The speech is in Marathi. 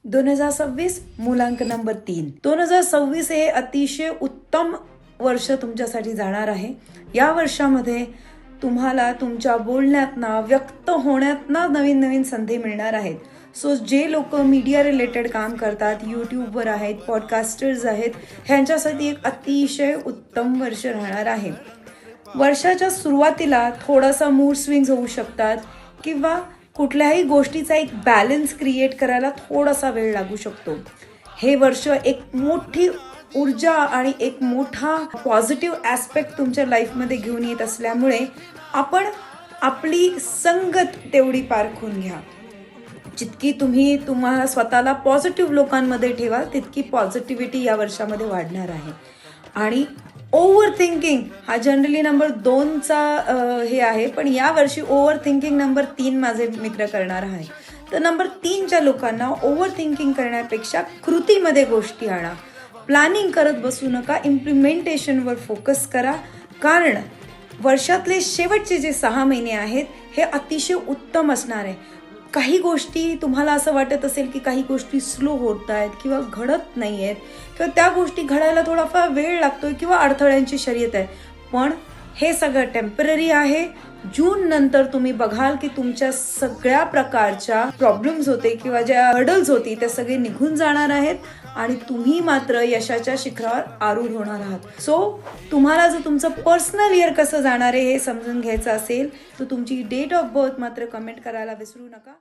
2026 मूलांक नंबर 3. 2026 हे अतिशय उत्तम वर्ष तुमच्यासाठी जाणार आहे. या वर्षामध्ये तुम्हाला तुमच्या बोलण्यातना, व्यक्त होण्यातना नवीन नवीन संधी मिळणार आहेत. सो जे लोक मीडिया रिलेटेड काम करतात, यूट्यूबवर आहेत, पॉडकास्टर्स आहेत, ह्यांच्यासाठी एक अतिशय उत्तम वर्ष राहणार आहे. वर्षाच्या सुरुवातीला थोडासा मूड स्विंग्स होऊ शकतात किंवा कुठल्याही गोष्टीचा एक बॅलन्स क्रिएट करायला थोडासा वेळ लागू शकतो. हे वर्ष एक मोठी ऊर्जा आणि एक मोठा पॉझिटिव्ह ॲस्पेक्ट तुमच्या लाईफमध्ये घेऊन येत असल्यामुळे आपण आपली संगत तेवढी पारखून घ्या. जितकी तुम्हाला स्वतःला पॉझिटिव्ह लोकांमध्ये ठेवा, तितकी पॉझिटिव्हिटी या वर्षामध्ये वाढणार आहे. आणि ओव्हर थिंकिंग हा जनरली नंबर 2चा हे आहे, पण या वर्षी ओव्हर थिंकिंग नंबर 3 माझे मित्र करणार आहे. तर नंबर 3च्या लोकांना ओव्हर थिंकिंग करण्यापेक्षा कृतीमध्ये गोष्टी आणा. प्लॅनिंग करत बसू नका, इम्प्लिमेंटेशनवर फोकस करा. कारण वर्षातले शेवटचे जे 6 महिने आहेत हे अतिशय उत्तम असणार आहे. काही गोष्टी तुम्हाला असं वाटत असेल की काही गोष्टी स्लो होत आहेत किंवा घडत नाही आहेत किंवा त्या गोष्टी घडायला थोडाफार वेळ लागतोय किंवा अडथळ्यांची शर्यत आहे, पण हे सगळं टेम्पररी आहे. जून नंतर तुम्ही बघाल की तुमच्या सगळ्या प्रकारच्या प्रॉब्लेम्स होते किंवा ज्या हर्डल्स होती त्या सगळे निघून जाणार आहेत आणि तुम्ही मात्र यशाच्या शिखरावर आरूढ होणार आहात. सो तुम्हाला जर तुमचं पर्सनल इयर कसं जाणार आहे हे समजून घ्यायचं असेल तर तुमची डेट ऑफ बर्थ मात्र कमेंट करायला विसरू नका.